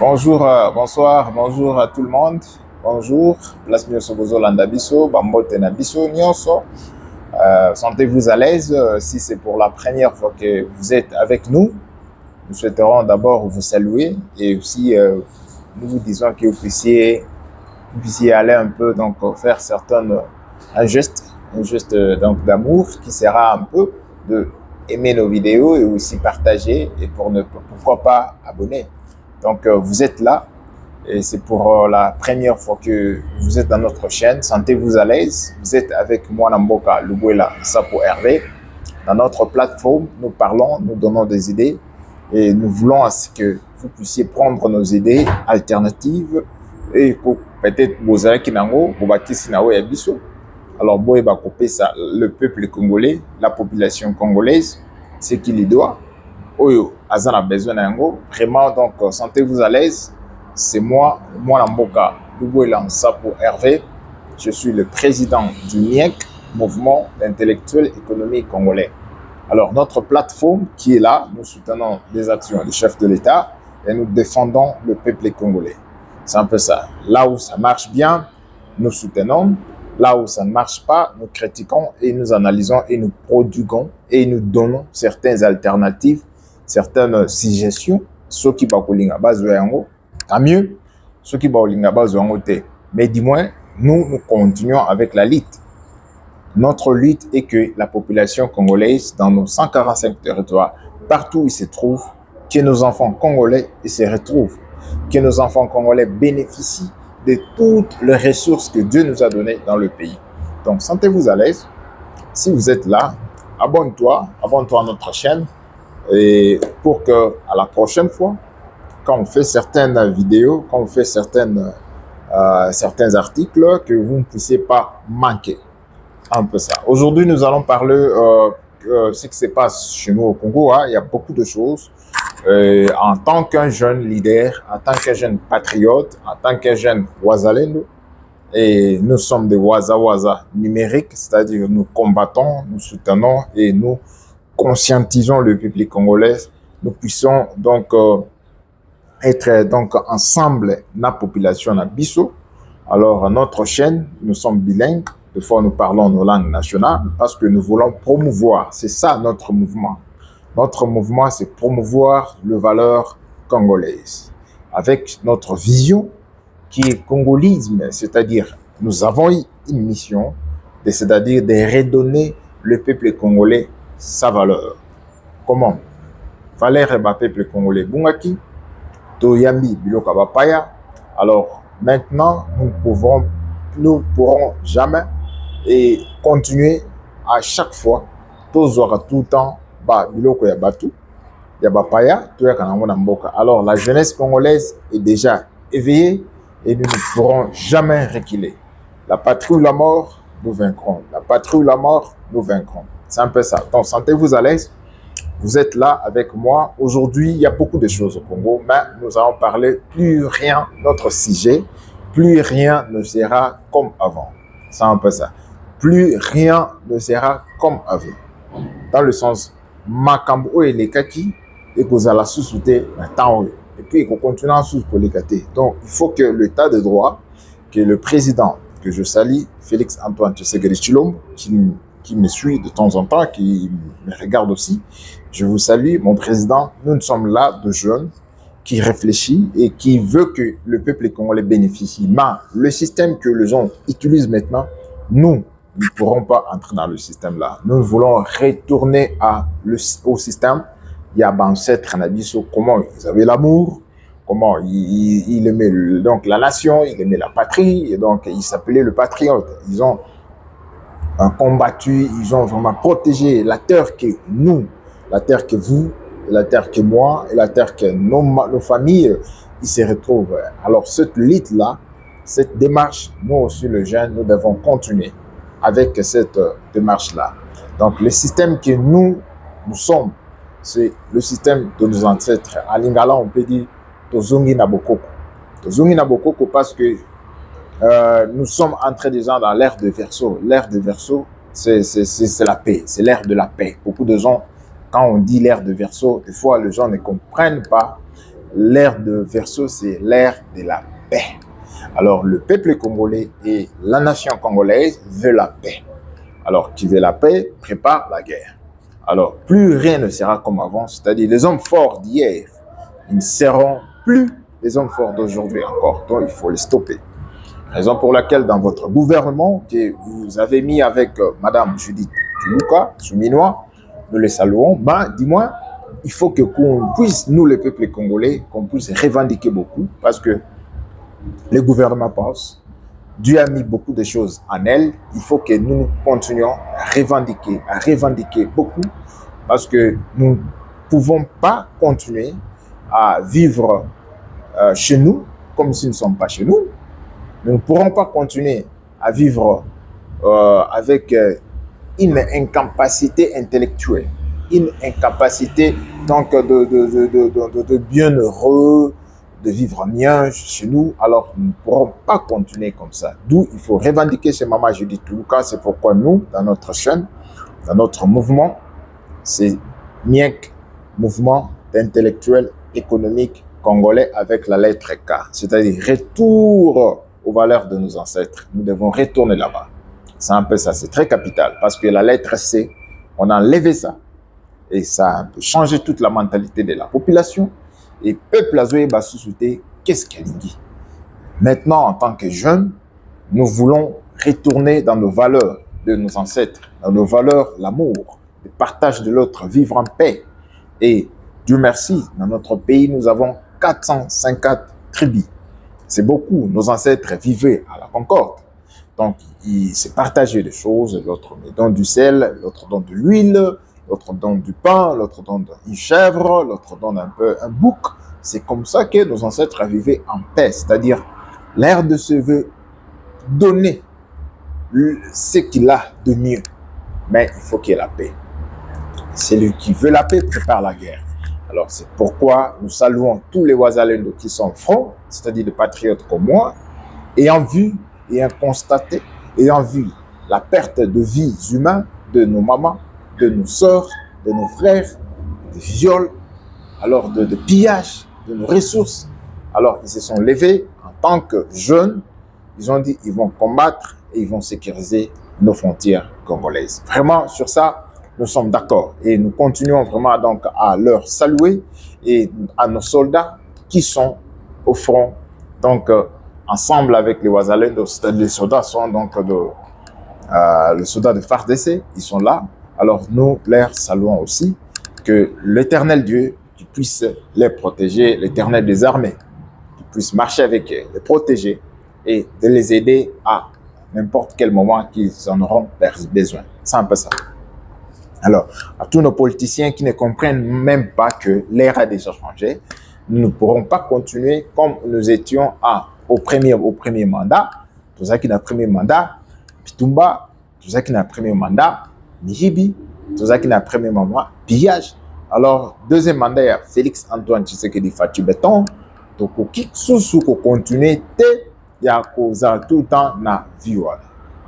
Bonjour, bonsoir, bonjour à tout le monde. Bonjour, place nyonso bozolanda biso, bambote na biso nyonso. Sentez-vous à l'aise. Si c'est pour la première fois que vous êtes avec nous, nous souhaiterons d'abord vous saluer et aussi nous vous disons que vous puissiez aller un peu donc faire un geste donc d'amour qui sera un peu de aimer nos vidéos et aussi partager et pourquoi pas abonner. Donc vous êtes là et c'est pour la première fois que vous êtes dans notre chaîne. Sentez-vous à l'aise. Vous êtes avec moi Namboka Lubuela Sapo Hervé. Dans notre plateforme, nous parlons, nous donnons des idées et nous voulons à ce que vous puissiez prendre nos idées alternatives et peut-être vous avez qui nango, vous bâtissez nawe ya biso. Alors boy va couper ça, le peuple congolais, la population congolaise, ce qu'il lui doit. Oyo Azan a besoin nango. Vraiment donc sentez-vous à l'aise. C'est moi Namboka Lubuela Sapo Hervé. Je suis le président du MIEC, Mouvement intellectuel économique congolais. Alors, notre plateforme qui est là, nous soutenons les actions du chef de l'État et nous défendons le peuple congolais. C'est un peu ça. Là où ça marche bien, nous soutenons. Là où ça ne marche pas, nous critiquons et nous analysons et nous prodiguons et nous donnons certaines alternatives, certaines suggestions. Ceux qui bakolinga bazoyango, tant mieux. Ceux qui bakolinga bazoyango te. Mais du moins, nous continuons avec la lutte. Notre lutte est que la population congolaise, dans nos 145 territoires, partout où ils se trouvent, que nos enfants congolais se retrouvent, que nos enfants congolais bénéficient de toutes les ressources que Dieu nous a données dans le pays. Donc, sentez-vous à l'aise. Si vous êtes là, abonne-toi à notre chaîne et pour que, à la prochaine fois, quand on fait certaines vidéos, quand on fait certains articles, que vous ne puissiez pas manquer. Un peu ça. Aujourd'hui, nous allons parler ce qui se passe chez nous au Congo. Il y a beaucoup de choses. En tant qu'un jeune leader, en tant qu'un jeune patriote, en tant qu'un jeune Wazalendo, et nous sommes des Waza numériques, c'est-à-dire nous combattons, nous soutenons et nous conscientisons le public congolais. Nous puissions donc être donc ensemble, la population à Bissau. Alors, notre chaîne, nous sommes bilingues. Des fois, nous parlons nos langues nationales parce que nous voulons promouvoir. C'est ça notre mouvement. Notre mouvement, c'est promouvoir les valeurs congolaises avec notre vision qui est congolisme, c'est-à-dire nous avons une mission, c'est-à-dire de redonner le peuple congolais sa valeur. Comment? Valeur et peuple congolais bungaki, toyambi biloka bapaya. Alors maintenant, nous pourrons jamais et continuer à chaque fois, tous aura tout le temps, biloko ya batu, ya bapaya, tout ya kanango na mboka. Alors la jeunesse congolaise est déjà éveillée et nous ne pourrons jamais reculer. La patrie ou la mort, nous vaincrons. La patrie ou la mort, nous vaincrons. C'est un peu ça. Donc sentez-vous à l'aise. Vous êtes là avec moi. Aujourd'hui, il y a beaucoup de choses au Congo, mais nous allons parler plus rien, notre sujet, plus rien ne sera comme avant. C'est un peu ça. Plus rien ne sera comme avant. Dans le sens, makambo et les kaki, et que vous allez sous-souter maintenant. Et puis, il faut continuer à sous-polécater. Donc, il faut que l'État de droit, que le président, que je salue, Félix Antoine Tshisekedi Tshilombo, qui me suit de temps en temps, qui me regarde aussi, je vous salue, mon président. Nous sommes là de jeunes qui réfléchit et qui veut que le peuple congolais bénéficie. Mais le système que les gens utilisent maintenant, nous ne pourrons pas entrer dans le système-là. Nous voulons retourner au système. Il y a ancêtre Nabiso, comment ils avaient l'amour, comment il aimait donc la nation, il aimait la patrie, et donc il s'appelait le patriote. Ils ont combattu, ils ont vraiment protégé la terre que nous, la terre que vous, la terre que moi, et la terre que nos familles, ils se retrouvent. Alors cette lutte-là, cette démarche, nous aussi les jeunes, nous devons continuer avec cette démarche-là. Donc le système que nous sommes, c'est le système de nos ancêtres. En lingala, on peut dire Tozongi Nabokoko. Tozongi Nabokoko parce que nous sommes entrés déjà dans l'ère de Verseau. L'ère de Verseau, c'est la paix, c'est l'ère de la paix. Beaucoup de gens, quand on dit l'ère de Verseau, des fois les gens ne comprennent pas l'ère de Verseau, c'est l'ère de la paix. Alors, le peuple congolais et la nation congolaise veut la paix. Alors, qui veut la paix, prépare la guerre. Alors, plus rien ne sera comme avant, c'est-à-dire les hommes forts d'hier, ils ne seront plus les hommes forts d'aujourd'hui encore. Donc, il faut les stopper. Raison pour laquelle, dans votre gouvernement, que vous avez mis avec Madame Judith Tuluka, Souminois, nous les saluons, ben, dis-moi, il faut que qu'on puisse, nous, le peuple congolais, qu'on puisse revendiquer beaucoup, parce que le gouvernement passe. Dieu a mis beaucoup de choses en elle. Il faut que nous continuions à revendiquer beaucoup, parce que nous ne pouvons pas continuer à vivre chez nous comme si nous ne sommes pas chez nous. Nous ne pourrons pas continuer à vivre avec une incapacité intellectuelle, une incapacité donc de bien heureux, de vivre bien chez nous. Alors, nous ne pourrons pas continuer comme ça. D'où il faut revendiquer chez Maman Judith Tuluka. C'est pourquoi nous, dans notre chaîne, dans notre mouvement, c'est MIEC, mouvement d'intellectuels économiques congolais avec la lettre K. C'est-à-dire retour aux valeurs de nos ancêtres. Nous devons retourner là-bas. C'est un peu ça, c'est très capital. Parce que la lettre C, on a enlevé ça. Et ça a un peu changé toute la mentalité de la population. Et peuple azoé basoussouté, qu'est-ce qu'elle dit? Maintenant, en tant que jeunes, nous voulons retourner dans nos valeurs de nos ancêtres, dans nos valeurs, l'amour, le partage de l'autre, vivre en paix. Et Dieu merci, dans notre pays, nous avons 450 tribus. C'est beaucoup. Nos ancêtres vivaient à la concorde. Donc, ils se partageaient des choses. L'autre donne du sel, l'autre donne de l'huile, l'autre donne du pain, l'autre donne une chèvre, l'autre donne un peu un bouc. C'est comme ça que nos ancêtres vivaient en paix. C'est-à-dire, l'ère de se veut donner ce qu'il a de mieux. Mais il faut qu'il y ait la paix. Celui qui veut la paix prépare la guerre. Alors, c'est pourquoi nous saluons tous les Wazalendo qui sont francs, c'est-à-dire des patriotes comme moi, ayant vu, ayant constaté, ayant vu la perte de vies humaines de nos mamans, de nos sœurs, de nos frères, de viols, alors de pillage de nos ressources. Alors, ils se sont levés en tant que jeunes, ils ont dit qu'ils vont combattre et ils vont sécuriser nos frontières congolaises. Vraiment, sur ça, nous sommes d'accord et nous continuons vraiment donc à leur saluer et à nos soldats qui sont au front, donc ensemble avec les Wazalendo. Les soldats sont donc les soldats de FARDC, ils sont là. Alors nous leur saluons aussi, que l'éternel Dieu qui puisse les protéger, l'éternel des armées, qui puisse marcher avec eux, les protéger et de les aider à n'importe quel moment qu'ils en auront besoin. C'est un peu ça. Alors, à tous nos politiciens qui ne comprennent même pas que l'ère a déjà changé, nous ne pourrons pas continuer comme nous étions au premier mandat. Tout ça qui n'a premier mandat, Pitumba, tout ça qui n'a premier mandat, Nijibi, tout ça qui n'a premier mandat, pillage. Alors, deuxième mandat, il y a Félix Antoine Tshisekedi Fatou Béton. Donc, qui sous continuer, il y a tout le temps na vie.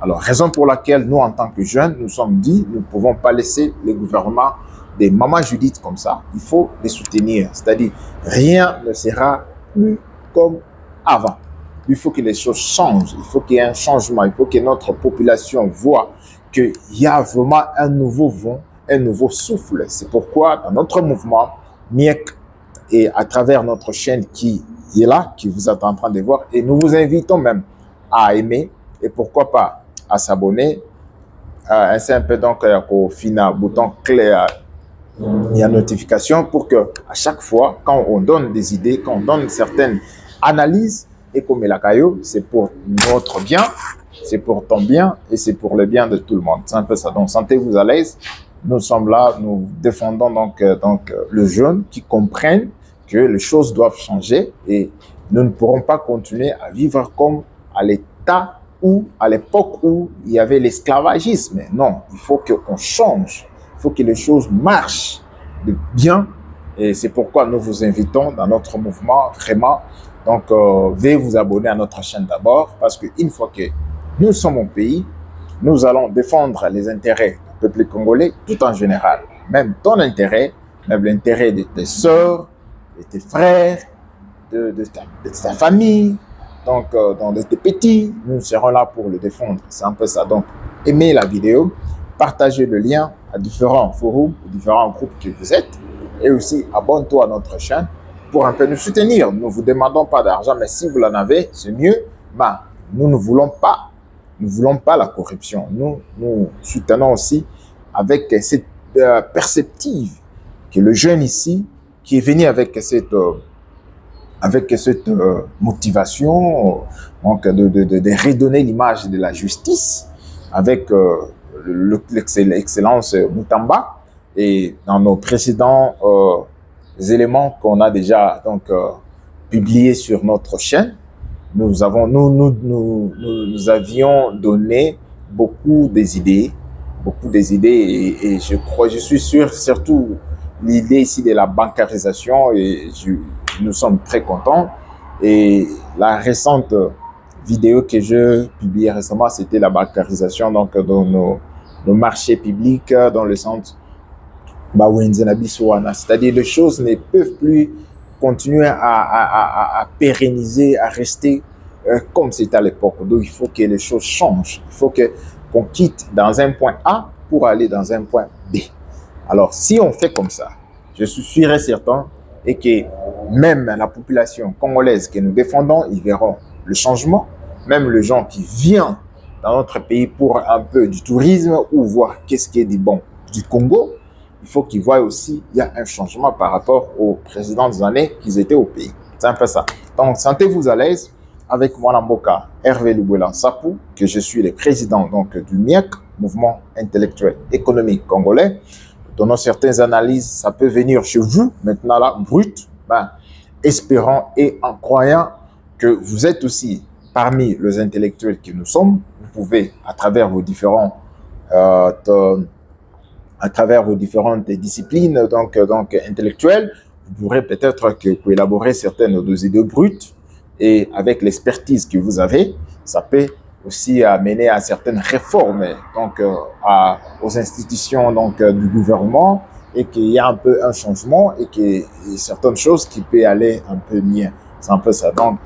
Alors, raison pour laquelle nous, en tant que jeunes, nous sommes dit, nous ne pouvons pas laisser le gouvernement des Maman Judith comme ça. Il faut les soutenir. C'est-à-dire, rien ne sera plus comme avant. Il faut que les choses changent. Il faut qu'il y ait un changement. Il faut que notre population voit qu'il y a vraiment un nouveau vent, un nouveau souffle. C'est pourquoi, dans notre mouvement, MIEC, et à travers notre chaîne qui est là, qui vous êtes en train de voir, et nous vous invitons même à aimer, et pourquoi pas à s'abonner. C'est un peu donc au final bouton clé il y a notification pour que à chaque fois quand on donne des idées, quand on donne certaines analyses, et comme la caillou, c'est pour notre bien, c'est pour ton bien et c'est pour le bien de tout le monde. C'est un peu ça. Donc sentez-vous à l'aise. Nous sommes là, nous défendons donc le jeune qui comprennent que les choses doivent changer et nous ne pourrons pas continuer à vivre comme à l'état ou à l'époque où il y avait l'esclavagisme. Non, il faut qu'on change, il faut que les choses marchent de bien et c'est pourquoi nous vous invitons dans notre mouvement vraiment. Donc, veuillez vous abonner à notre chaîne d'abord parce qu'une fois que nous sommes au pays, nous allons défendre les intérêts du peuple congolais tout en général. Même ton intérêt, même l'intérêt de tes sœurs, de tes frères, de ta famille, donc de tes petits, nous serons là pour le défendre. C'est un peu ça. Donc, aimez la vidéo, partagez le lien à différents forums, aux différents groupes que vous êtes, et aussi abonne-toi à notre chaîne pour un peu nous soutenir. Nous ne vous demandons pas d'argent, mais si vous l'en avez, c'est mieux. Ben, nous ne voulons pas, la corruption. Nous soutenons aussi avec cette perspective que le jeune ici, qui est venu avec cette motivation, donc de redonner l'image de la justice, avec l'excellence Moutamba, et dans nos précédents éléments qu'on a déjà donc publiés sur notre chaîne, nous avions donné beaucoup des idées, et je suis sûr, surtout l'idée ici de la bancarisation, et nous sommes très contents. Et la récente vidéo que je publiais récemment, c'était la bancarisation donc dans nos marchés publics, dans le centre c'est-à-dire les choses ne peuvent plus continuer à pérenniser, à rester comme c'était à l'époque. Donc il faut que les choses changent. Il faut qu'on quitte dans un point A pour aller dans un point B. Alors si on fait comme ça, je suis sûr et certain et que même la population congolaise que nous défendons, ils verront le changement. Même les gens qui viennent dans notre pays pour un peu du tourisme ou voir qu'est-ce qui est du bon du Congo, il faut qu'ils voient aussi qu'il y a un changement par rapport aux précédentes années qu'ils étaient au pays. C'est un peu ça. Donc, sentez-vous à l'aise avec moi, Mboka Hervé Lubuelan Sapou, que je suis le président donc, du MIAC, Mouvement Intellectuel Économique Congolais. Donnant certaines analyses, ça peut venir chez vous, maintenant là, brut, ben, espérant et en croyant que vous êtes aussi parmi les intellectuels que nous sommes. Vous pouvez, à travers vos différentes disciplines donc intellectuelles, vous pourrez peut-être élaborer certaines de vos idées brutes, et avec l'expertise que vous avez, ça peut aussi amener à certaines réformes donc aux institutions donc du gouvernement, et qu'il y a un peu un changement et que certaines choses qui peuvent aller un peu mieux. C'est un peu ça. Donc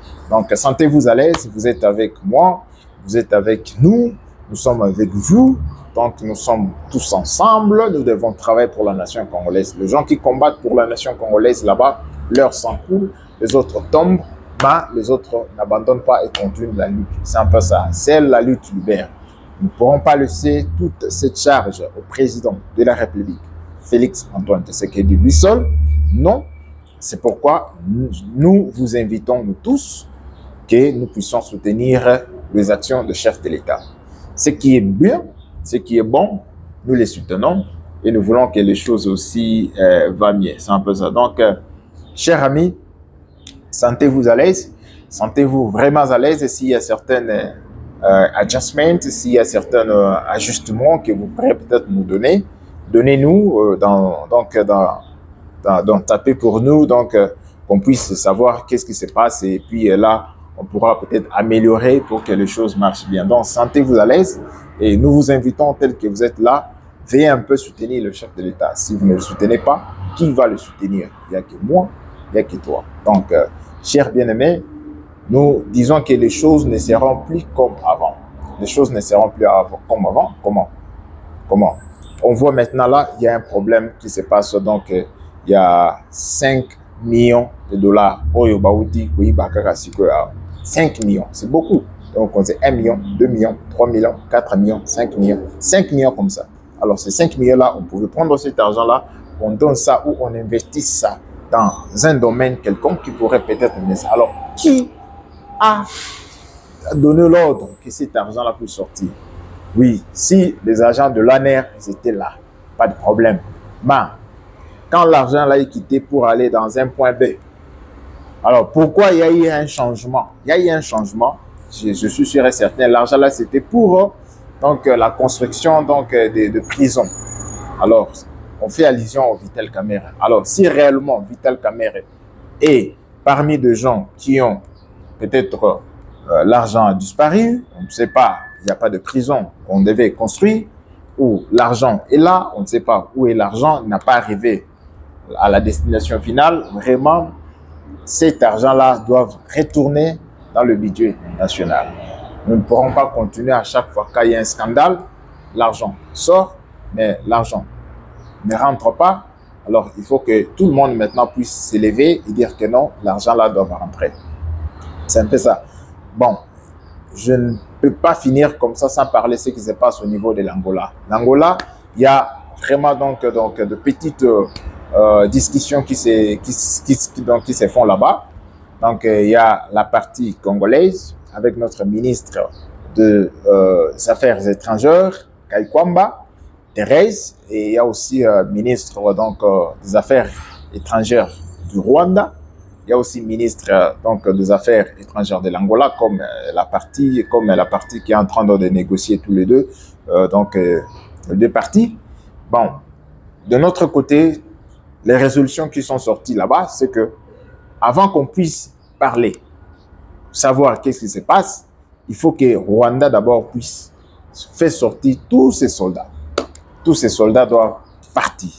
sentez-vous à l'aise, vous êtes avec moi, vous êtes avec nous, nous sommes avec vous. Donc, nous sommes tous ensemble, nous devons travailler pour la nation congolaise. Les gens qui combattent pour la nation congolaise là-bas, leur sang coule, les autres tombent, mais les autres n'abandonnent pas et continuent la lutte. C'est un peu ça. C'est la lutte libère. Nous ne pourrons pas laisser toute cette charge au président de la République, Félix Antoine Tshisekedi, lui seul. Non. C'est pourquoi nous vous invitons, nous tous, que nous puissions soutenir les actions de chef de l'État. Ce qui est bien, ce qui est bon, nous les soutenons et nous voulons que les choses aussi vont mieux. C'est un peu ça. Donc, chers amis, sentez-vous à l'aise, sentez-vous vraiment à l'aise. Et s'il y a certains adjustments, s'il y a certains ajustements que vous pourrez peut-être nous donner, donnez-nous, tapez pour nous, donc qu'on puisse savoir qu'est-ce qui se passe, et puis là, on pourra peut-être améliorer pour que les choses marchent bien. Donc, sentez-vous à l'aise. Et nous vous invitons, tel que vous êtes là, veuillez un peu soutenir le chef de l'État. Si vous ne le soutenez pas, qui va le soutenir? Il n'y a que moi, il n'y a que toi. Donc, chers bien-aimés, nous disons que les choses ne seront plus comme avant. Les choses ne seront plus comme avant. Comment? On voit maintenant là, il y a un problème qui se passe. Donc, il y a 5 millions de dollars. 5 millions, c'est beaucoup. Donc, on dit 1 million, 2 millions, 3 millions, 4 millions, 5 millions. 5 millions comme ça. Alors, ces 5 millions-là, on pouvait prendre cet argent-là, on donne ça ou on investit ça dans un domaine quelconque qui pourrait peut-être mener ça. Alors, qui a donné l'ordre que cet argent-là puisse sortir? Oui, si les agents de l'ANER étaient là, pas de problème. Mais quand l'argent-là est quitté pour aller dans un point B, alors pourquoi il y a eu un changement? Il y a eu un changement. Je suis sûr et certain, l'argent là c'était pour donc la construction donc de prisons. Alors on fait allusion au Vital Kamerhe. Alors si réellement Vital Kamerhe est parmi des gens qui ont peut-être l'argent a disparu, on ne sait pas, il n'y a pas de prison qu'on devait construire, ou l'argent est là, on ne sait pas où est l'argent, n'a pas arrivé à la destination finale, vraiment cet argent-là doit retourner dans le budget national. Nous ne pourrons pas continuer à chaque fois qu'il y a un scandale, l'argent sort, mais l'argent ne rentre pas. Alors, il faut que tout le monde maintenant puisse s'élever et dire que non, l'argent là doit rentrer. C'est un peu ça. Bon, je ne peux pas finir comme ça sans parler de ce qui se passe au niveau de l'Angola. L'Angola, il y a vraiment donc de petites discussions qui se font là-bas. Donc, il y a la partie congolaise avec notre ministre des Affaires étrangères, Kaikwamba, Thérèse, et il y a aussi ministre des Affaires étrangères du Rwanda. Il y a aussi ministre des Affaires étrangères de l'Angola, comme la partie qui est en train de négocier tous les deux, les deux parties. Bon, de notre côté, les résolutions qui sont sorties là-bas, c'est que avant qu'on puisse parler, savoir qu'est-ce qui se passe, il faut que Rwanda d'abord puisse faire sortir tous ses soldats. Tous ces soldats doivent partir.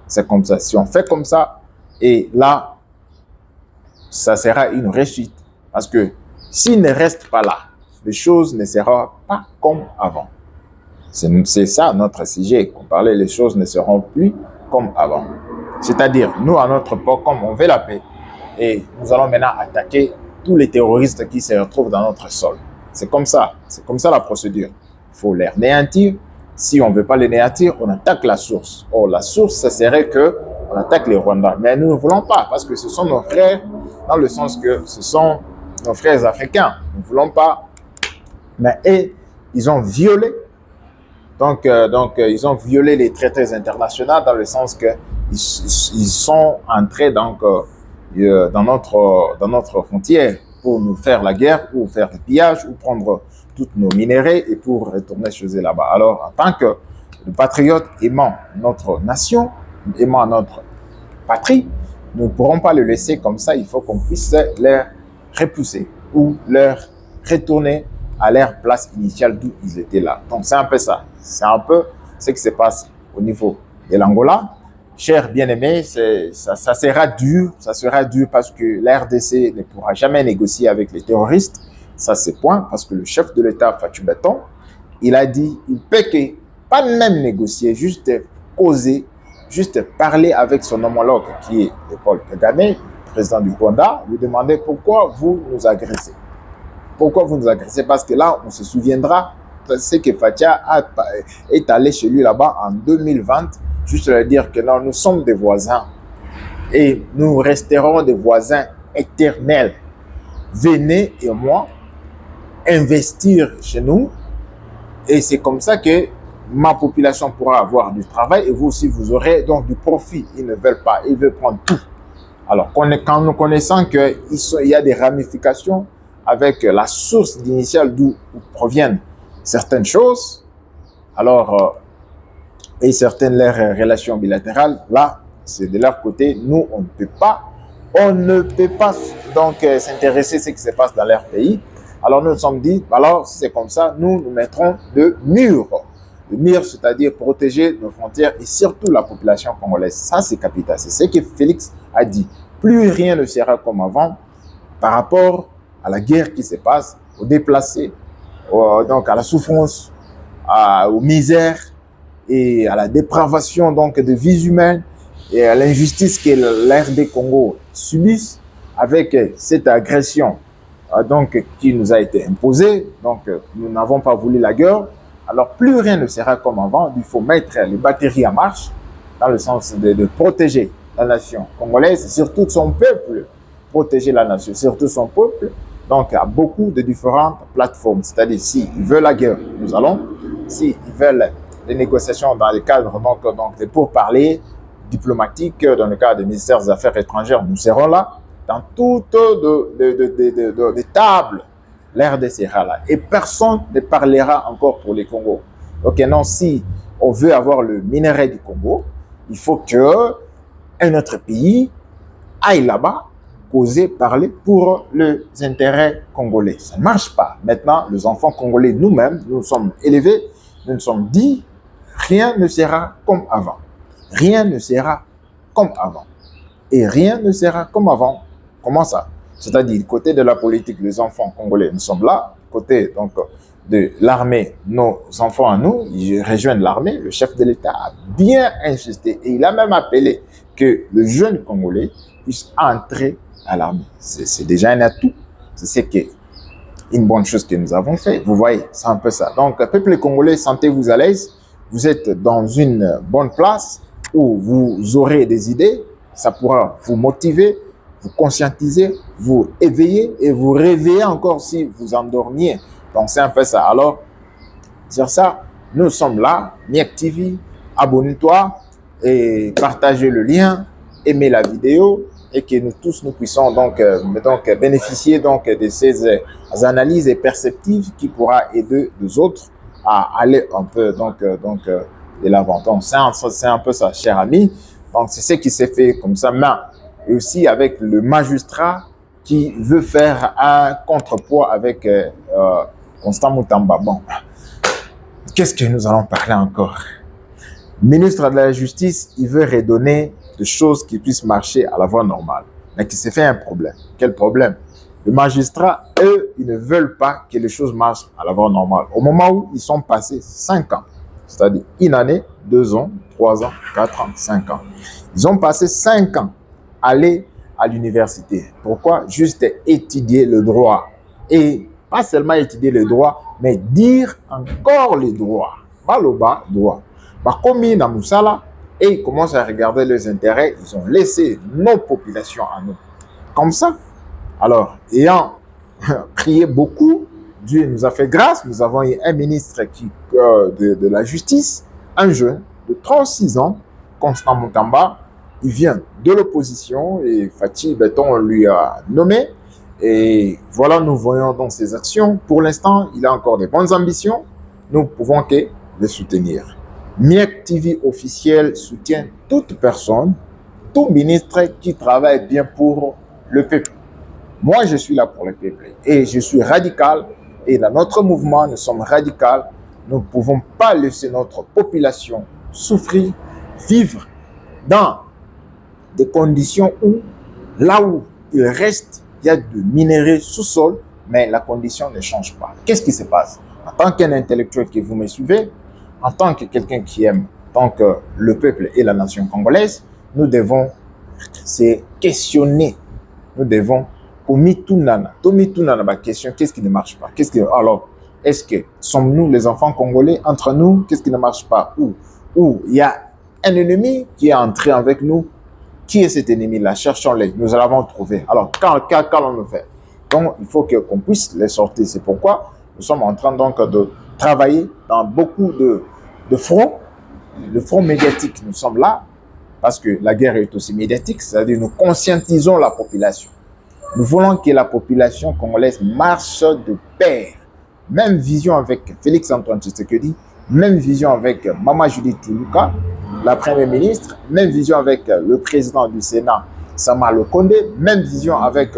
C'est comme ça. Si on fait comme ça, et là, ça sera une réussite. Parce que s'ils ne restent pas là, les choses ne seront pas comme avant. C'est ça notre sujet. Qu'on parlait, les choses ne seront plus comme avant. C'est-à-dire, nous, à notre époque, comme on veut la paix, et nous allons maintenant attaquer tous les terroristes qui se retrouvent dans notre sol. C'est comme ça la procédure. Il faut les néantir. Si on ne veut pas les néantir, on attaque la source. Or, la source, ça serait qu'on attaque les Rwandais. Mais nous ne voulons pas, parce que ce sont nos frères, dans le sens que ce sont nos frères africains. Nous ne voulons pas. Mais eux, ils ont violé. Ils ont violé les traités internationaux dans le sens que ils sont entrés dans notre frontière pour nous faire la guerre, ou faire le pillage, ou prendre toutes nos minéraux et pour retourner chez eux là-bas. Alors, en tant que patriote aimant notre nation, aimant notre patrie, nous ne pourrons pas le laisser comme ça. Il faut qu'on puisse les repousser ou leur retourner à leur place initiale d'où ils étaient là. Donc, c'est un peu ça. C'est un peu ce qui se passe au niveau de l'Angola. Chers bien-aimés, ça sera dur parce que la RDC ne pourra jamais négocier avec les terroristes. Ça, c'est point, parce que le chef de l'État, Fatou Beton, il a dit, il peut pas même négocier, juste causer, juste parler avec son homologue qui est Paul Kagame, président du Rwanda, lui demander pourquoi vous nous agressez. Pourquoi vous nous agressez? Parce que là, on se souviendra de ce que Fatia est allé chez lui là-bas en 2020, juste leur dire que non, nous sommes des voisins et nous resterons des voisins éternels. Venez et moi investir chez nous et c'est comme ça que ma population pourra avoir du travail et vous aussi vous aurez donc du profit. Ils ne veulent pas, ils veulent prendre tout. Alors quand nous connaissons qu'il y a des ramifications avec la source initiale d'où proviennent certaines choses, alors et certaines leurs relations bilatérales, là c'est de leur côté. Nous on ne peut pas donc s'intéresser à ce qui se passe dans leur pays. Alors nous nous sommes dit, alors si c'est comme ça, nous mettrons le mur. Le mur, c'est-à-dire protéger nos frontières et surtout la population congolaise. Ça, c'est capital. C'est ce que Félix a dit. Plus rien ne sera comme avant par rapport à la guerre qui se passe, aux déplacés, donc à la souffrance, aux misères et à la dépravation donc de vies humaines et à l'injustice que l'RD Congo subisse avec cette agression qui nous a été imposée. Donc, nous n'avons pas voulu la guerre. Alors, plus rien ne sera comme avant. Il faut mettre les batteries en marche dans le sens de protéger la nation congolaise, surtout son peuple. Protéger la nation, surtout son peuple. Donc, à beaucoup de différentes plateformes. C'est-à-dire, s'ils veulent la guerre, nous allons. S'ils veulent les négociations dans le cadre donc des pourparlers diplomatiques, dans le cadre des ministères des Affaires étrangères, nous serons là. Dans toutes les tables, l'RD sera là. Et personne ne parlera encore pour les Congos. Ok, non, si on veut avoir le minerai du Congo, il faut qu'un autre pays aille là-bas, causer, parler pour les intérêts congolais. Ça ne marche pas. Maintenant, les enfants congolais, nous-mêmes, nous sommes élevés, nous nous sommes dit, rien ne sera comme avant. Rien ne sera comme avant. Et rien ne sera comme avant Comment ça? C'est-à-dire, côté de la politique, les enfants congolais, nous sommes là. Côté donc de l'armée, nos enfants à nous, ils rejoignent l'armée. Le chef de l'État a bien insisté et il a même appelé que le jeune Congolais puisse entrer à l'armée. C'est déjà un atout. C'est une bonne chose que nous avons fait. Vous voyez, c'est un peu ça. Donc, peuple congolais, sentez-vous à l'aise. Vous êtes dans une bonne place où vous aurez des idées. Ça pourra vous motiver, vous conscientiser, vous éveiller et vous réveiller encore si vous endormiez. Donc, c'est un peu ça. Alors, sur ça, nous sommes là. Miek TV, abonne-toi et partagez le lien, aimez la vidéo et que nous tous nous puissions donc bénéficier donc de ces analyses et perceptives qui pourra aider les autres à aller un peu de l'avant. Donc c'est un peu ça, cher ami. Donc c'est ce qui s'est fait comme ça, mais aussi avec le magistrat qui veut faire un contrepoids avec Constant Mutamba. Bon, qu'est-ce que nous allons parler encore? Ministre de la Justice, il veut redonner des choses qui puissent marcher à la voie normale. Mais qui s'est fait un problème. Quel problème? Les magistrats, eux, ils ne veulent pas que les choses marchent à la voie normale. Au moment où ils sont passés 5 ans, c'est-à-dire une année, 2 ans, 3 ans, 4 ans, 5 ans. Ils ont passé 5 ans à aller à l'université. Pourquoi? Juste étudier le droit. Et pas seulement étudier le droit, mais dire encore les droits. Baloba, droit. Par contre, dans Moussala, et ils commencent à regarder leurs intérêts, ils ont laissé nos populations à nous. Comme ça. Alors, ayant prié beaucoup, Dieu nous a fait grâce. Nous avons eu un ministre de la Justice, un jeune de 36 ans, Constant Mutamba. Il vient de l'opposition et Fachi Beton lui a nommé. Et voilà, nous voyons dans ses actions. Pour l'instant, il a encore de bonnes ambitions. Nous pouvons que les soutenir. Miek TV officiel soutient toute personne, tout ministre qui travaille bien pour le peuple. Moi, je suis là pour le peuple et je suis radical. Et dans notre mouvement, nous sommes radicaux. Nous ne pouvons pas laisser notre population souffrir, vivre dans des conditions où, là où il reste, il y a du minerai sous-sol, mais la condition ne change pas. Qu'est-ce qui se passe? En tant qu'un intellectuel que vous me suivez, en tant que quelqu'un qui aime donc, le peuple et la nation congolaise, nous devons se questionner. Nous devons, ma question, qu'est-ce qui ne marche pas? Alors, est-ce que sommes-nous les enfants congolais entre nous? Qu'est-ce qui ne marche pas? Ou il y a un ennemi qui est entré avec nous? Qui est cet ennemi-là? Cherchons-les. Nous l'avons trouvé. Alors, qu'allons nous faire? Donc, il faut qu'on puisse les sortir. C'est pourquoi nous sommes en train donc de travailler dans beaucoup de fronts. Le front médiatique, nous sommes là parce que la guerre est aussi médiatique, c'est-à-dire nous conscientisons la population. Nous voulons que la population congolaise marche de pair. Même vision avec Félix Antoine Tshisekedi, même vision avec Mama Judith Tuluka, la première ministre, même vision avec le président du Sénat, Sama Lokonde, même vision avec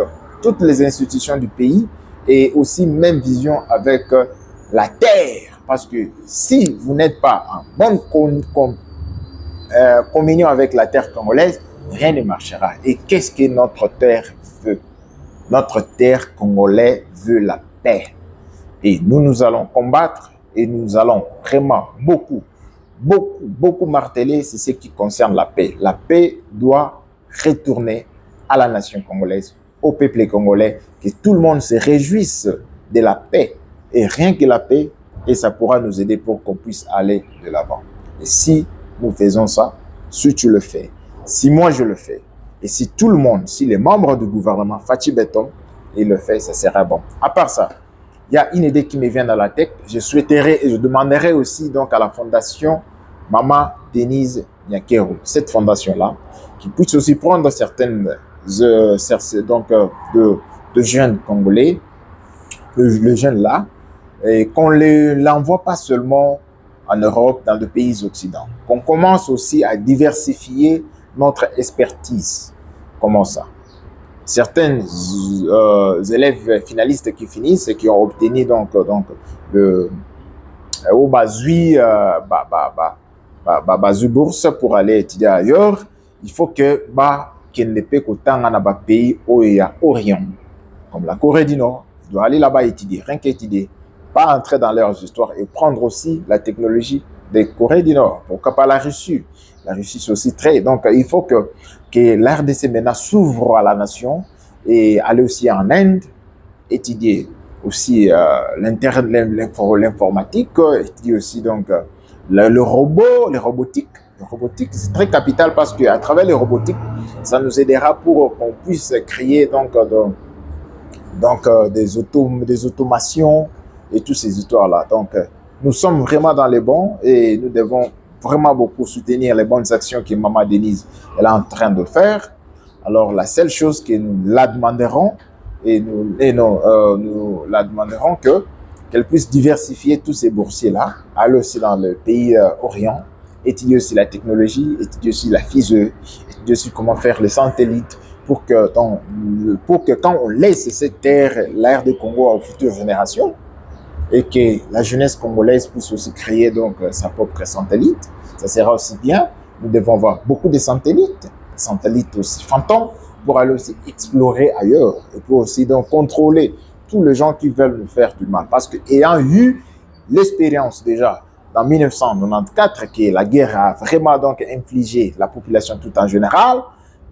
toutes les institutions du pays et aussi même vision avec la terre. Parce que si vous n'êtes pas en bonne communion avec la terre congolaise, rien ne marchera. Et qu'est-ce que notre terre veut? Notre terre congolaise veut la paix. Et nous allons combattre et nous allons vraiment beaucoup marteler c'est ce qui concerne la paix. La paix doit retourner à la nation congolaise, au peuple congolais, que tout le monde se réjouisse de la paix. Et rien que la paix, et ça pourra nous aider pour qu'on puisse aller de l'avant. Et si nous faisons ça, si tu le fais, si moi je le fais, et si tout le monde, si les membres du gouvernement, Fachi Beton, il le fait, ça sera bon. À part ça, il y a une idée qui me vient dans la tête. Je souhaiterais et je demanderais aussi donc à la fondation Mama Denise Nyakero, cette fondation-là, qui puisse aussi prendre certaines de jeunes congolais, le jeune là, et qu'on ne l'envoie pas seulement en Europe, dans les pays occidentaux. Qu'on commence aussi à diversifier notre expertise. Comment ça? Certains élèves finalistes qui finissent et qui ont obtenu le bourse pour aller étudier ailleurs, il faut que akende pe kotanga na ba pays oya Orient, comme la Corée du Nord. Il doit aller là-bas étudier, rien qu'étudier. Pas entrer dans leurs histoires et prendre aussi la technologie des Corées du Nord. Pourquoi pas la Russie? La Russie, c'est aussi très... Donc, il faut que la RDC maintenant s'ouvre à la nation et aller aussi en Inde, étudier aussi l'informatique, étudier aussi donc le robot, les robotiques. Le robotique, c'est très capital parce qu'à travers les robotiques, ça nous aidera pour qu'on puisse créer des automations et toutes ces histoires-là. Donc, nous sommes vraiment dans les bons et nous devons vraiment beaucoup soutenir les bonnes actions que Maman Denise est en train de faire. Alors, la seule chose que nous la demanderons, nous la demanderons qu'elle puisse diversifier tous ces boursiers-là, aller aussi dans le pays Orient, étudier aussi la technologie, étudier aussi la physique, étudier aussi comment faire les satellites, pour que quand on laisse cette terre, l'ère du Congo aux futures générations, et que la jeunesse congolaise puisse aussi créer donc sa propre satellite, ça sera aussi bien. Nous devons avoir beaucoup de satellites aussi fantômes, pour aller aussi explorer ailleurs, et pour aussi donc contrôler tous les gens qui veulent nous faire du mal. Parce que ayant eu l'expérience déjà dans 1994, que la guerre a vraiment donc infligé la population tout en général,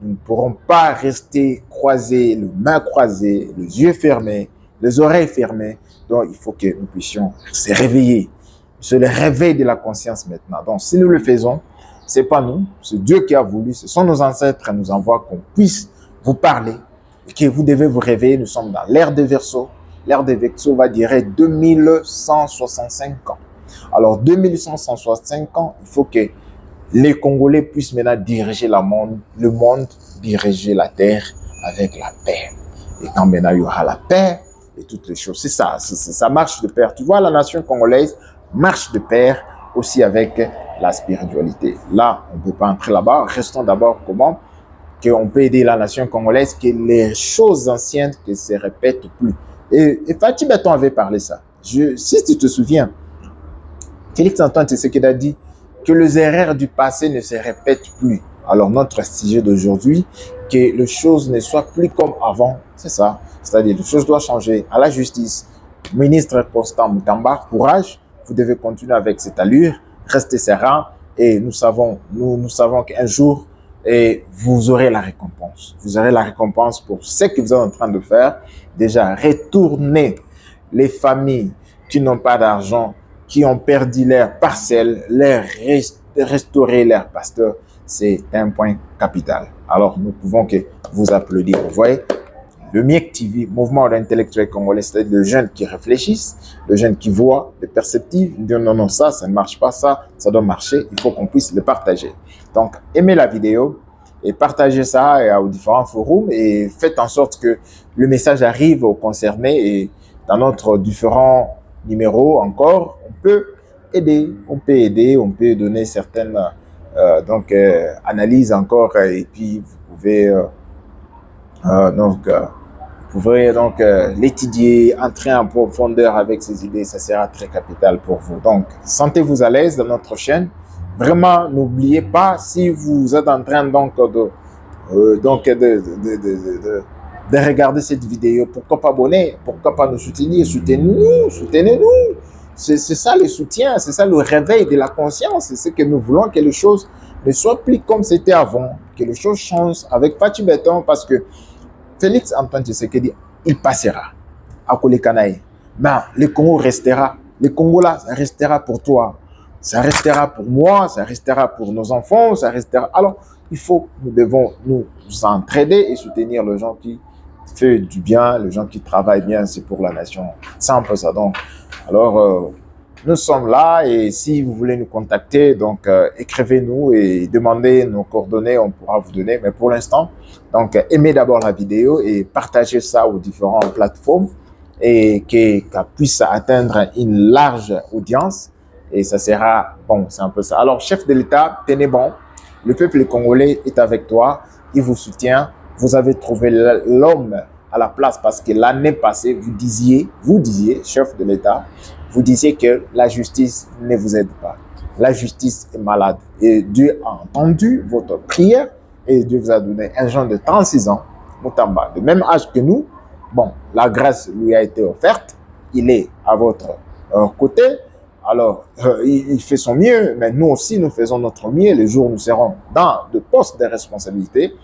nous ne pourrons pas rester croisés, les mains croisées, les yeux fermés, les oreilles fermées. Donc, il faut que nous puissions se réveiller. C'est le réveil de la conscience maintenant. Donc, si nous le faisons, c'est pas nous, c'est Dieu qui a voulu, ce sont nos ancêtres qui nous envoient qu'on puisse vous parler et que vous devez vous réveiller. Nous sommes dans l'ère des Verseaux. L'ère des Verseaux va durer 2165 ans. Alors, 2165 ans, il faut que les Congolais puissent maintenant diriger le monde, diriger la terre avec la paix. Et quand maintenant il y aura la paix et toutes les choses, c'est ça, ça marche de pair. Tu vois, la nation congolaise marche de pair aussi avec la spiritualité. Là, on ne peut pas entrer là-bas. Restons d'abord comment qu'on peut aider la nation congolaise, que les choses anciennes ne se répètent plus. Et Fatou Beton avait parlé ça. Si tu te souviens, Félix-Antoine Tshisekedi a dit que les erreurs du passé ne se répètent plus. Alors, notre sujet d'aujourd'hui, que les choses ne soient plus comme avant, c'est ça. C'est-à-dire, les choses doivent changer. À la justice, ministre Constant Moutamba, courage, vous devez continuer avec cette allure, restez serein, et nous savons qu'un jour, vous aurez la récompense. Vous aurez la récompense pour ce que vous êtes en train de faire. Déjà, retournez les familles qui n'ont pas d'argent, qui ont perdu leur parcelle, restaurer leur pasteur, c'est un point capital. Alors, nous pouvons que vous applaudir. Vous voyez, le MIEC TV, Mouvement d'intellectuels congolais, c'est les jeunes qui réfléchissent, les jeunes qui voient, les perceptifs, ils disent non, ça ne marche pas, ça doit marcher, il faut qu'on puisse le partager. Donc, aimez la vidéo et partagez ça aux différents forums et faites en sorte que le message arrive aux concernés et dans notre différents numéros encore, on peut aider, on peut donner certaines analyses encore et puis vous pouvez l'étudier, entrer en profondeur avec ces idées, ça sera très capital pour vous. Donc, sentez-vous à l'aise dans notre chaîne. Vraiment, n'oubliez pas, si vous êtes en train de regarder cette vidéo, pourquoi pas abonner, pourquoi pas nous soutenir, soutenez-nous. C'est ça le soutien, c'est ça le réveil de la conscience, c'est ce que nous voulons, que les choses ne soient plus comme c'était avant, que les choses changent avec Fatou Beton, parce que Félix-Antoine Tshisekedi, il passera à Kolekanaï. Mais le Congo restera, le Congo là, ça restera pour toi, ça restera pour moi, ça restera pour nos enfants, ça restera. Alors, il faut, nous devons nous entraider et soutenir les gens qui font du bien, les gens qui travaillent bien, c'est pour la nation. C'est un peu ça. Donc, alors, nous sommes là et si vous voulez nous contacter, donc écrivez-nous et demandez nos coordonnées, on pourra vous donner. Mais pour l'instant, donc aimez d'abord la vidéo et partagez ça aux différentes plateformes et qu'elle puisse atteindre une large audience. Et ça sera bon, c'est un peu ça. Alors, chef de l'État, tenez bon. Le peuple congolais est avec toi, il vous soutient. Vous avez trouvé l'homme à la place parce que l'année passée, vous disiez, chef de l'État, vous disiez que la justice ne vous aide pas. La justice est malade. Et Dieu a entendu votre prière et Dieu vous a donné un jeune de 36 ans, Moutamba, de même âge que nous. Bon, la grâce lui a été offerte, il est à votre côté, alors il fait son mieux, mais nous aussi nous faisons notre mieux. Le jour où nous serons dans de postes de responsabilité,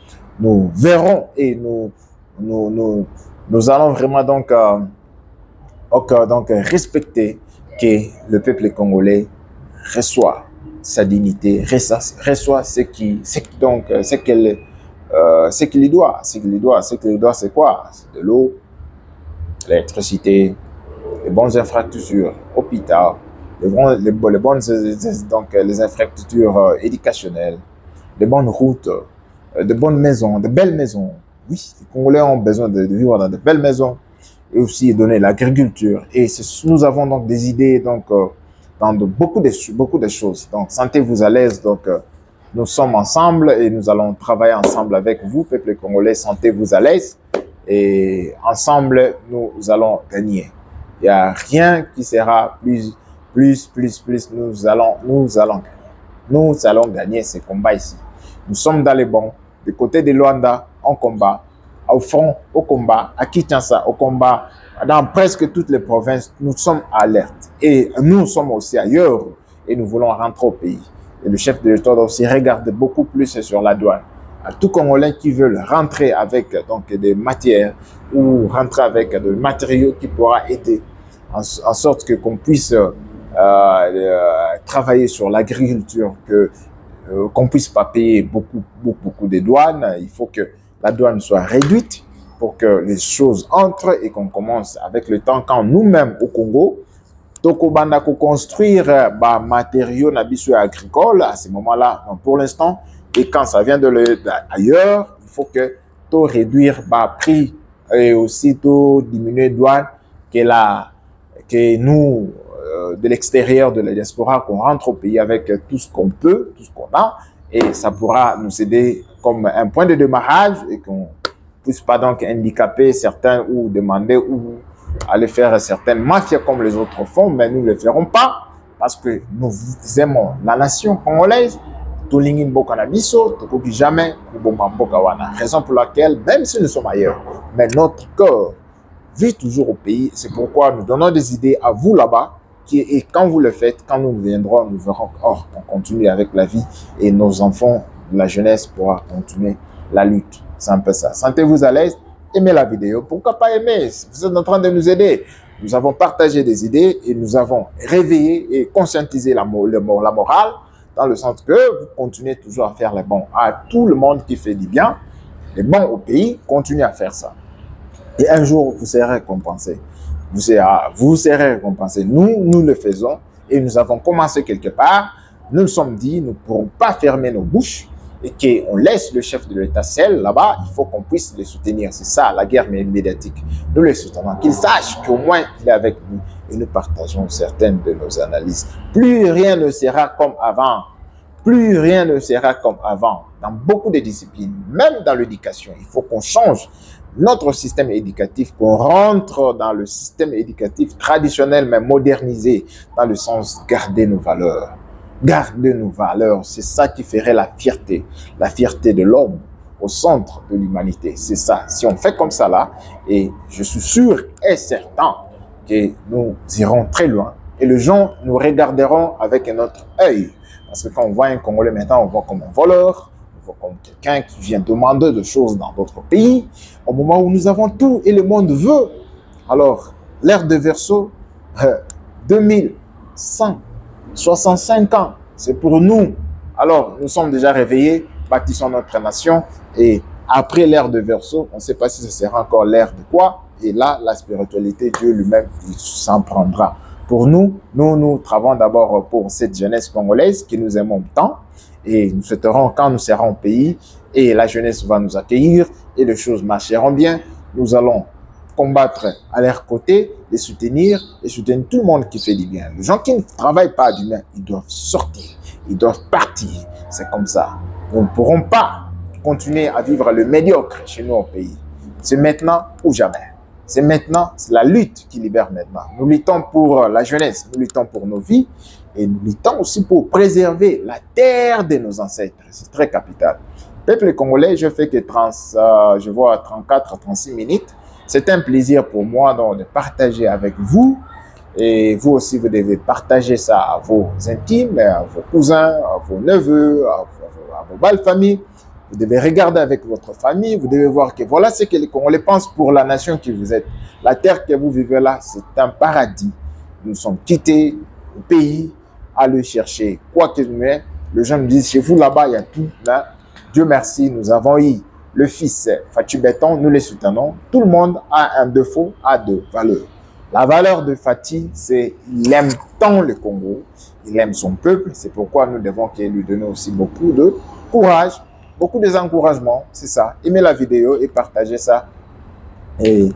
nous verrons et nous allons vraiment donc respecter que le peuple congolais reçoit sa dignité, reçoit ce qu'il lui doit. Ce qu'il lui doit, c'est quoi? C'est de l'eau, l'électricité, les bonnes infrastructures, hôpitaux, les infrastructures éducationnelles, les bonnes routes, de bonnes maisons, de belles maisons. Oui, les Congolais ont besoin de vivre dans de belles maisons et aussi donner l'agriculture. Et nous avons donc des idées dans beaucoup de choses. Donc, sentez-vous à l'aise. Donc, nous sommes ensemble et nous allons travailler ensemble avec vous, peuple congolais. Sentez-vous à l'aise et ensemble, nous allons gagner. Il n'y a rien qui sera plus. Nous allons gagner ces combats ici. Nous sommes dans les bons. Du côté de Luanda, on combat. Au front, au combat. À Kinshasa, au combat. Dans presque toutes les provinces, nous sommes alertes. Et nous sommes aussi ailleurs. Et nous voulons rentrer au pays. Et le chef de l'État doit aussi regarder beaucoup plus sur la douane. À tout Congolais qui veulent rentrer avec donc, des matières ou rentrer avec des matériaux qui pourra aider en sorte que qu'on puisse travailler sur l'agriculture, qu'on puisse pas payer beaucoup de douanes. Il faut que la douane soit réduite pour que les choses entrent et qu'on commence avec le temps, quand nous-mêmes au Congo, tokobanda ko construire matériaux agricoles à ce moment-là, pour l'instant, et quand ça vient d'ailleurs, il faut que tout réduire prix et aussi tout diminuer douane que nous de l'extérieur de la diaspora, qu'on rentre au pays avec tout ce qu'on peut, tout ce qu'on a, et ça pourra nous aider comme un point de démarrage et qu'on ne puisse pas donc handicaper certains ou demander ou aller faire certaines mafias comme les autres font, mais nous ne le ferons pas parce que nous aimons la nation congolaise. Jamais raison pour laquelle, même si nous sommes ailleurs, mais notre cœur vit toujours au pays. C'est pourquoi nous donnons des idées à vous là-bas. Et quand vous le faites, quand nous viendrons, nous verrons on continue avec la vie et nos enfants, la jeunesse pourra continuer la lutte. C'est un peu ça. Sentez-vous à l'aise, aimez la vidéo. Pourquoi pas aimer? Vous êtes en train de nous aider. Nous avons partagé des idées et nous avons réveillé et conscientisé la morale, dans le sens que vous continuez toujours à faire les bons. À tout le monde qui fait du bien, les bons au pays, continuez à faire ça. Et un jour, vous serez récompensé. Vous serez récompensé. Nous le faisons et nous avons commencé quelque part. Nous nous sommes dit, nous ne pourrons pas fermer nos bouches et qu'on laisse le chef de l'État seul là-bas. Il faut qu'on puisse le soutenir. C'est ça, la guerre médiatique. Nous le soutenons. Qu'il sache qu'au moins il est avec nous et nous partageons certaines de nos analyses. Plus rien ne sera comme avant. Plus rien ne sera comme avant. Dans beaucoup de disciplines, même dans l'éducation, il faut qu'on change notre système éducatif, qu'on rentre dans le système éducatif traditionnel mais modernisé, dans le sens de garder nos valeurs. Garder nos valeurs, c'est ça qui ferait la fierté de l'homme au centre de l'humanité. C'est ça. Si on fait comme ça là, et je suis sûr et certain que nous irons très loin et les gens nous regarderont avec un autre œil. Parce que quand on voit un Congolais maintenant, on voit comme un voleur, on voit comme quelqu'un qui vient demander des choses dans d'autres pays, au moment où nous avons tout et le monde veut. Alors, l'ère de Verseau, 2165 ans, c'est pour nous. Alors, nous sommes déjà réveillés, bâtissons notre nation, et après l'ère de Verseau, on ne sait pas si ce sera encore l'ère de quoi, et là, la spiritualité, Dieu lui-même, il s'en prendra. Pour nous travaillons d'abord pour cette jeunesse congolaise que nous aimons tant, et nous souhaiterons quand nous serons au pays, et la jeunesse va nous accueillir, et les choses marcheront bien, nous allons combattre à leur côté, les soutenir tout le monde qui fait du bien. Les gens qui ne travaillent pas du bien, ils doivent sortir, ils doivent partir. C'est comme ça. Nous ne pourrons pas continuer à vivre le médiocre chez nous au pays. C'est maintenant ou jamais. C'est maintenant, c'est la lutte qui libère maintenant. Nous luttons pour la jeunesse, nous luttons pour nos vies et nous luttons aussi pour préserver la terre de nos ancêtres. C'est très capital. Peuple congolais, je fais que je vois 34 à 36 minutes. C'est un plaisir pour moi donc, de partager avec vous. Et vous aussi, vous devez partager ça à vos intimes, à vos cousins, à vos neveux, à vos belles familles. Vous devez regarder avec votre famille. Vous devez voir que voilà ce que les Congolais pensent pour la nation que vous êtes. La terre que vous vivez là, c'est un paradis. Nous sommes quittés au pays à le chercher. Quoi que nous ayons, les gens me disent, chez vous là-bas, il y a tout. Là. Dieu merci, nous avons eu le fils Fatou Béton, nous les soutenons. Tout le monde a un défaut, a de valeurs. La valeur de Fati, c'est qu'il aime tant le Congo, il aime son peuple. C'est pourquoi nous devons lui donner aussi beaucoup de courage, beaucoup d'encouragement. C'est ça. Aimez la vidéo et partagez ça. Et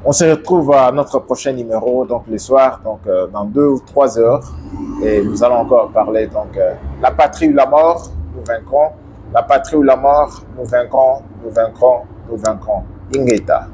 on se retrouve à notre prochain numéro, donc le soir, donc dans 2 ou 3 heures. Et nous allons encore parler, donc, la patrie ou la mort, nous vaincrons. La patrie ou la mort, nous vaincrons, nous vaincrons, nous vaincrons. Ingeta.